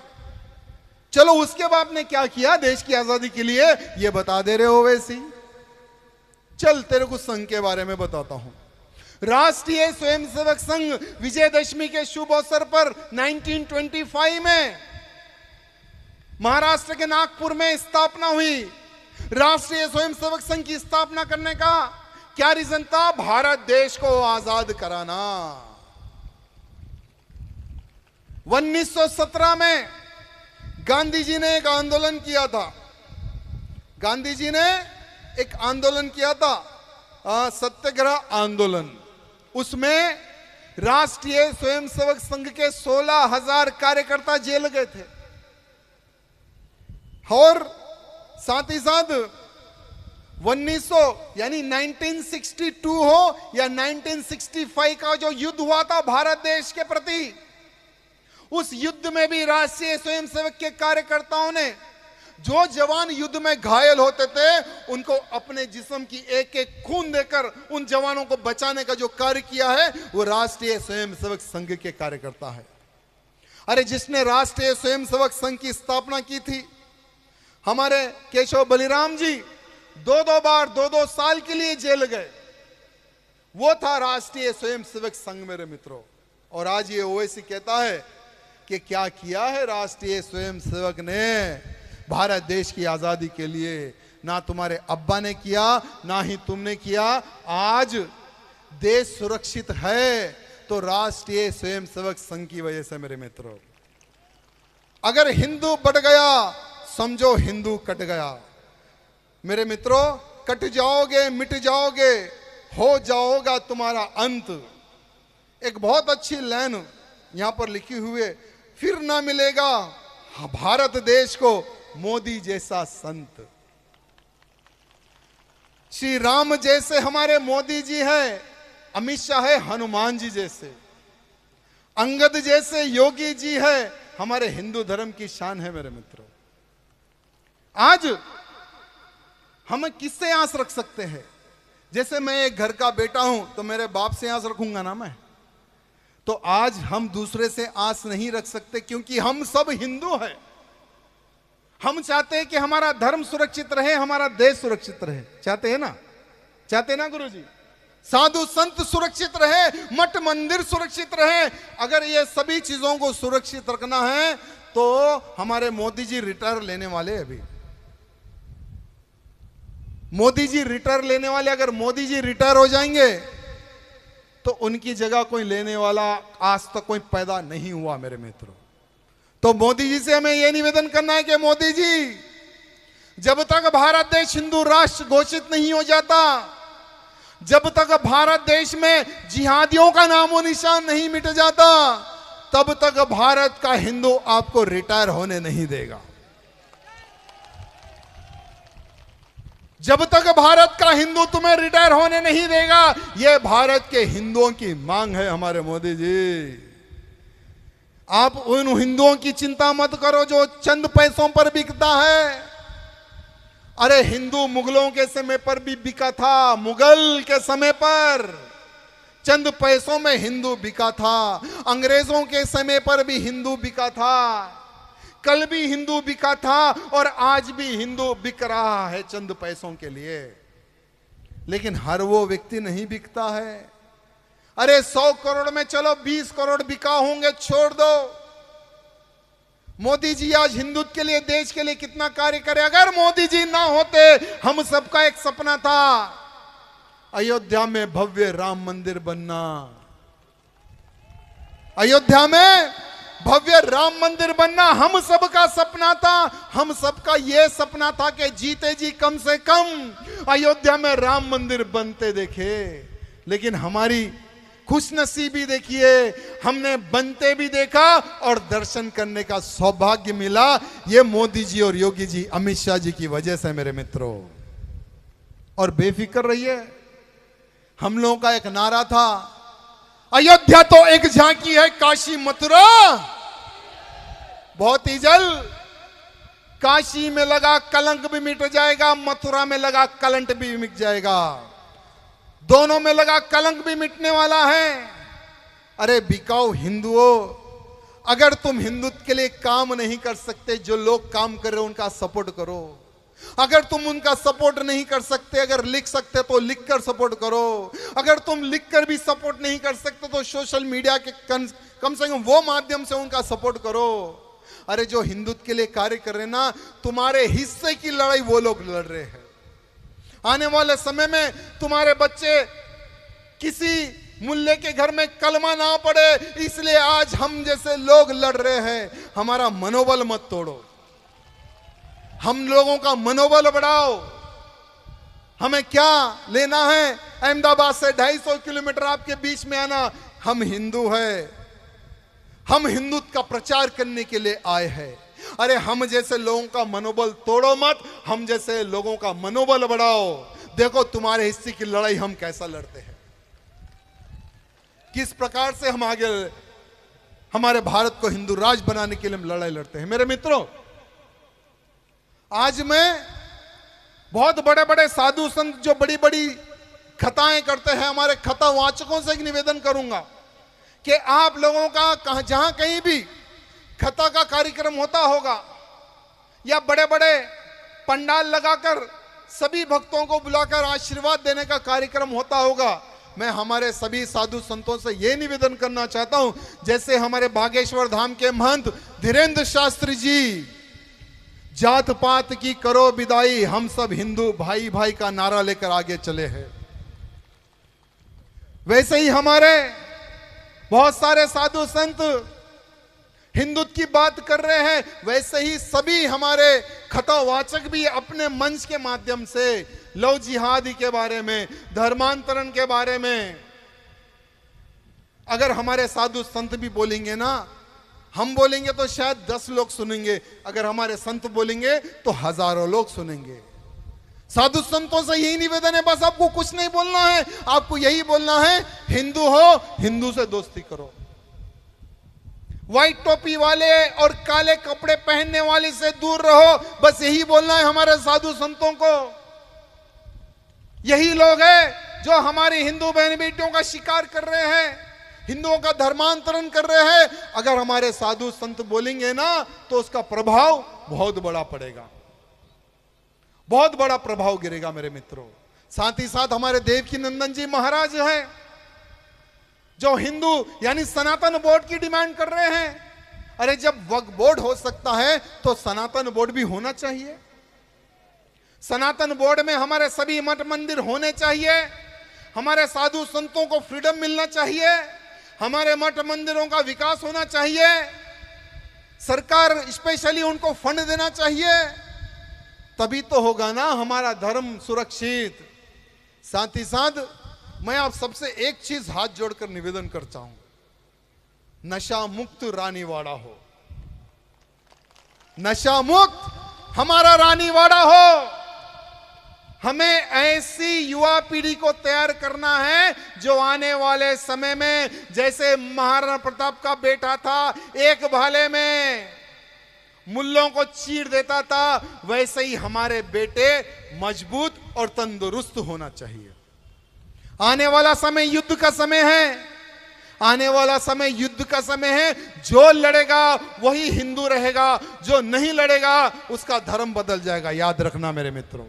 चलो उसके बाप ने क्या किया देश की आजादी के लिए, ये बता दे रहे हो वैसी। चल तेरे को संघ के बारे में बताता हूं। राष्ट्रीय स्वयंसेवक संघ विजयदशमी के शुभ अवसर पर 1925 में महाराष्ट्र के नागपुर में स्थापना हुई। राष्ट्रीय स्वयंसेवक संघ की स्थापना करने का क्या रीजन था? भारत देश को आजाद कराना। 1917 में गांधी जी ने एक आंदोलन किया था। गांधी जी ने एक आंदोलन किया था, सत्याग्रह आंदोलन। उसमें राष्ट्रीय स्वयंसेवक संघ के 16,000 कार्यकर्ता जेल गए थे। और साथ ही साथ 1900 यानी 1962 हो या 1965 का जो युद्ध हुआ था भारत देश के प्रति, उस युद्ध में भी राष्ट्रीय स्वयंसेवक के कार्यकर्ताओं ने, जो जवान युद्ध में घायल होते थे, उनको अपने जिस्म की एक एक खून देकर उन जवानों को बचाने का जो कार्य किया है, वो राष्ट्रीय स्वयंसेवक संघ के कार्यकर्ता है। अरे जिसने राष्ट्रीय स्वयंसेवक संघ की स्थापना की थी, हमारे केशव बलिराम जी 2-2 बार 2-2 साल के लिए जेल गए। वो था राष्ट्रीय स्वयंसेवक संघ मेरे मित्रों। और आज ये ओवैसी कहता है कि क्या किया है राष्ट्रीय स्वयंसेवक ने भारत देश की आजादी के लिए? ना तुम्हारे अब्बा ने किया, ना ही तुमने किया। आज देश सुरक्षित है तो राष्ट्रीय स्वयंसेवक संघ की वजह से मेरे मित्रों। अगर हिंदू बढ़ गया समझो हिंदू कट गया। मेरे मित्रों, कट जाओगे, मिट जाओगे, हो जाओगा तुम्हारा अंत। एक बहुत अच्छी लाइन यहां पर लिखी हुई है, फिर ना मिलेगा भारत देश को मोदी जैसा संत। श्री राम जैसे हमारे मोदी जी हैं, अमित शाह है हनुमान जी जैसे, अंगद जैसे योगी जी है, हमारे हिंदू धर्म की शान है। मेरे मित्रों, आज हम किससे आस रख सकते हैं? जैसे मैं एक घर का बेटा हूं तो मेरे बाप से आस रखूंगा ना मैं, तो आज हम दूसरे से आस नहीं रख सकते, क्योंकि हम सब हिंदू हैं। हम चाहते हैं कि हमारा धर्म सुरक्षित रहे, हमारा देश सुरक्षित रहे। चाहते हैं ना? चाहते हैं ना गुरुजी? साधु संत सुरक्षित रहे, मठ मंदिर सुरक्षित रहे। अगर ये सभी चीजों को सुरक्षित रखना है तो हमारे मोदी जी रिटायर लेने वाले, अभी मोदी जी रिटायर लेने वाले, अगर मोदी जी रिटायर हो जाएंगे तो उनकी जगह कोई लेने वाला आज तक कोई पैदा नहीं हुआ। मेरे मित्रों, तो मोदी जी से हमें यह निवेदन करना है कि मोदी जी, जब तक भारत देश हिंदू राष्ट्र घोषित नहीं हो जाता, जब तक भारत देश में जिहादियों का नामो निशान नहीं मिट जाता, तब तक भारत का हिंदू आपको रिटायर होने नहीं देगा। जब तक भारत का हिंदू तुम्हें रिटायर होने नहीं देगा, यह भारत के हिंदुओं की मांग है। हमारे मोदी जी, आप उन हिंदुओं की चिंता मत करो जो चंद पैसों पर बिकता है। अरे हिंदू मुगलों के समय पर भी बिका था, मुगल के समय पर चंद पैसों में हिंदू बिका था, अंग्रेजों के समय पर भी हिंदू बिका था, कल भी हिंदू बिका था और आज भी हिंदू बिक रहा है चंद पैसों के लिए। लेकिन हर वो व्यक्ति नहीं बिकता है। अरे 100 करोड़ में चलो 20 करोड़ बिका होंगे, छोड़ दो। मोदी जी आज हिंदुत्व के लिए, देश के लिए कितना कार्य करे। अगर मोदी जी ना होते, हम सबका एक सपना था अयोध्या में भव्य राम मंदिर बनना। अयोध्या में भव्य राम मंदिर बनना हम सबका सपना था। हम सबका यह सपना था कि जीते जी कम से कम अयोध्या में राम मंदिर बनते देखे। लेकिन हमारी खुशनसीबी देखिए, हमने बनते भी देखा और दर्शन करने का सौभाग्य मिला। ये मोदी जी और योगी जी, अमित शाह जी की वजह से मेरे मित्रों। और बेफिक्र रहिए, हम लोगों का एक नारा था, अयोध्या तो एक झांकी है, काशी मथुरा बहुत ही जल्द। काशी में लगा कलंक भी मिट जाएगा, मथुरा में लगा कलंक भी मिट जाएगा। दोनों में लगा कलंक भी मिटने वाला है। अरे बिकाऊ हिंदुओं, अगर तुम हिंदुत्व के लिए काम नहीं कर सकते, जो लोग काम कर रहे हो उनका सपोर्ट करो। अगर तुम उनका सपोर्ट नहीं कर सकते, अगर लिख सकते तो लिखकर सपोर्ट करो। अगर तुम लिखकर भी सपोर्ट नहीं कर सकते तो सोशल मीडिया के कम से कम वो माध्यम से उनका सपोर्ट करो। अरे जो हिंदुत्व के लिए कार्य कर रहे हैं ना, तुम्हारे हिस्से की लड़ाई वो लोग लड़ रहे हैं। आने वाले समय में तुम्हारे बच्चे किसी मुल्ले के घर में कलमा ना पड़े, इसलिए आज हम जैसे लोग लड़ रहे हैं। हमारा मनोबल मत तोड़ो, हम लोगों का मनोबल बढ़ाओ। हमें क्या लेना है अहमदाबाद से 250 किलोमीटर आपके बीच में आना? हम हिंदू हैं, हम हिंदुत्व का प्रचार करने के लिए आए हैं। अरे हम जैसे लोगों का मनोबल तोड़ो मत, हम जैसे लोगों का मनोबल बढ़ाओ। देखो तुम्हारे हिस्से की लड़ाई हम कैसा लड़ते हैं, किस प्रकार से हम आगे हमारे भारत को हिंदू राज बनाने के लिए हम लड़ाई लड़ते हैं। मेरे मित्रों, आज मैं बहुत बड़े बड़े साधु संत जो बड़ी बड़ी कथाएं करते हैं, हमारे कथा वाचकों से एक निवेदन करूंगा कि आप लोगों का जहां कहीं भी कथा का कार्यक्रम होता होगा या बड़े बड़े पंडाल लगाकर सभी भक्तों को बुलाकर आशीर्वाद देने का कार्यक्रम होता होगा, मैं हमारे सभी साधु संतों से यह निवेदन करना चाहता हूं, जैसे हमारे बागेश्वर धाम के महंत धीरेन्द्र शास्त्री जी जात पात की करो विदाई, हम सब हिंदू भाई भाई का नारा लेकर आगे चले हैं। वैसे ही हमारे बहुत सारे साधु संत हिंदुत्व की बात कर रहे हैं, वैसे ही सभी हमारे खतावाचक भी अपने मंच के माध्यम से लव जिहादी के बारे में, धर्मांतरण के बारे में, अगर हमारे साधु संत भी बोलेंगे ना, हम बोलेंगे तो शायद 10 लोग सुनेंगे, अगर हमारे संत बोलेंगे तो हजारों लोग सुनेंगे। साधु संतों से यही निवेदन है, बस आपको कुछ नहीं बोलना है, आपको यही बोलना है, हिंदू हो, हिंदू से दोस्ती करो। व्हाइट टोपी वाले और काले कपड़े पहनने वाले से दूर रहो, बस यही बोलना है हमारे साधु संतों को। यही लोग हैं जो हमारी हिंदू बहन बेटियों का शिकार कर रहे हैं, हिंदुओं का धर्मांतरण कर रहे हैं। अगर हमारे साधु संत बोलेंगे ना तो उसका प्रभाव बहुत बड़ा पड़ेगा, बहुत बड़ा प्रभाव गिरेगा मेरे मित्रों। साथ ही साथ हमारे देवकी नंदन जी महाराज हैं जो हिंदू यानी सनातन बोर्ड की डिमांड कर रहे हैं। अरे जब वक्फ बोर्ड हो सकता है तो सनातन बोर्ड भी होना चाहिए। सनातन बोर्ड में हमारे सभी मठ मंदिर होने चाहिए, हमारे साधु संतों को फ्रीडम मिलना चाहिए, हमारे मठ मंदिरों का विकास होना चाहिए, सरकार स्पेशली उनको फंड देना चाहिए, तभी तो होगा ना हमारा धर्म सुरक्षित। साथ ही साथ मैं आप सबसे एक चीज हाथ जोड़कर निवेदन करता हूं, नशा मुक्त रानीवाड़ा हो, नशा मुक्त हमारा रानीवाड़ा हो। हमें ऐसी युवा पीढ़ी को तैयार करना है जो आने वाले समय में जैसे महाराणा प्रताप का बेटा था, एक भाले में मुल्लों को चीर देता था, वैसे ही हमारे बेटे मजबूत और तंदुरुस्त होना चाहिए। आने वाला समय युद्ध का समय है, आने वाला समय युद्ध का समय है। जो लड़ेगा वही हिंदू रहेगा, जो नहीं लड़ेगा उसका धर्म बदल जाएगा, याद रखना मेरे मित्रों।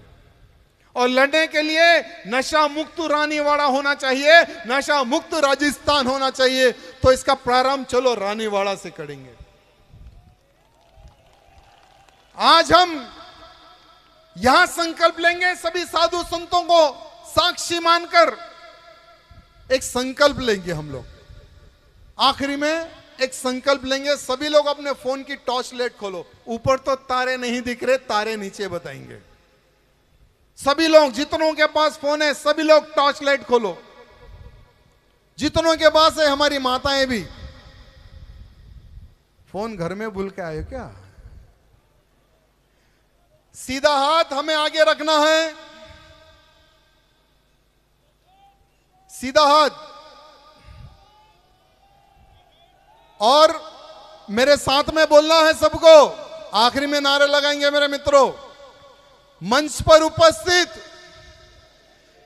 और लड़ने के लिए नशा मुक्त रानीवाड़ा होना चाहिए, नशा मुक्त राजस्थान होना चाहिए। तो इसका प्रारंभ चलो रानीवाड़ा से करेंगे। आज हम यहां संकल्प लेंगे, सभी साधु संतों को साक्षी मानकर एक संकल्प लेंगे हम लोग। आखिरी में एक संकल्प लेंगे, सभी लोग अपने फोन की टॉर्च लाइट खोलो। ऊपर तो तारे नहीं दिख रहे, तारे नीचे बताएंगे। सभी लोग, जितनों के पास फोन है, सभी लोग टॉर्च लाइट खोलो। जितनों के पास है, हमारी माताएं भी। फोन घर में भूल के आए क्या? सीधा हाथ हमें आगे रखना है, सीधा हाथ। और मेरे साथ में बोलना है सबको, आखिरी में नारे लगाएंगे मेरे मित्रों। मंच पर उपस्थित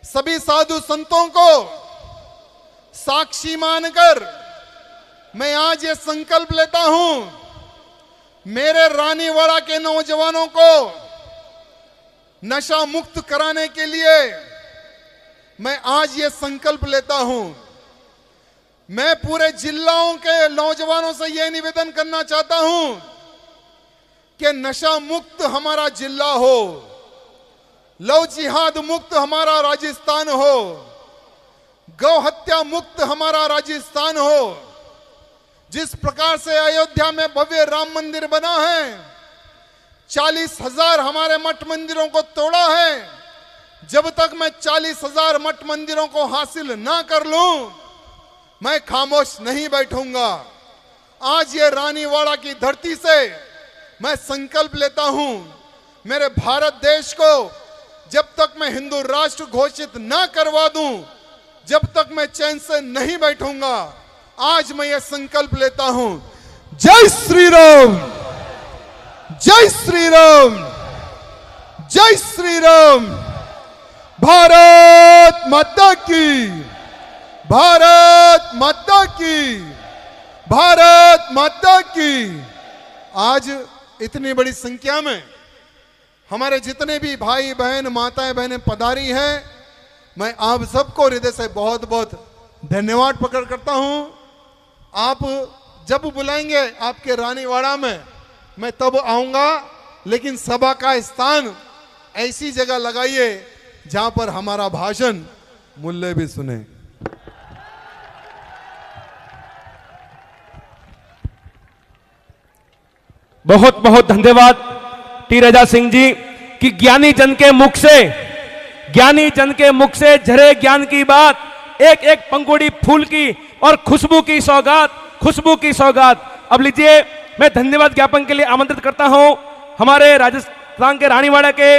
सभी साधु संतों को साक्षी मानकर मैं आज ये संकल्प लेता हूं, मेरे रानीवाड़ा के नौजवानों को नशा मुक्त कराने के लिए मैं आज ये संकल्प लेता हूं। मैं पूरे जिलों के नौजवानों से यह निवेदन करना चाहता हूं कि नशा मुक्त हमारा जिला हो, लव जिहाद मुक्त हमारा राजस्थान हो, गौ हत्या मुक्त हमारा राजस्थान हो। जिस प्रकार से अयोध्या में भव्य राम मंदिर बना है, 40,000 हमारे मठ मंदिरों को तोड़ा है। जब तक मैं 40,000 मठ मंदिरों को हासिल ना कर लूं, मैं खामोश नहीं बैठूंगा। आज ये रानीवाड़ा की धरती से मैं संकल्प लेता हूं, मेरे भारत देश को जब तक मैं हिंदू राष्ट्र घोषित ना करवा दूं, जब तक मैं चैन से नहीं बैठूंगा। आज मैं ये संकल्प लेता हूं। जय श्री राम, जय श्री राम, जय श्री राम। भारत माता की, भारत माता की, भारत माता की। आज इतनी बड़ी संख्या में हमारे जितने भी भाई बहन, माताएं बहनें पधारी हैं, मैं आप सबको हृदय से बहुत बहुत धन्यवाद प्रकट करता हूं। आप जब बुलाएंगे आपके रानीवाड़ा में, मैं तब आऊंगा, लेकिन सभा का स्थान ऐसी जगह लगाइए जहां पर हमारा भाषण मुल्ले भी सुने। बहुत बहुत धन्यवाद टी राजा सिंह जी कि ज्ञानी जन के मुख से झरे ज्ञान की बात, एक एक पंखुड़ी फूल की और खुशबू की सौगात। अब लीजिए, मैं धन्यवाद ज्ञापन के लिए आमंत्रित करता हूं हमारे राजस्थान के रानीवाड़ा के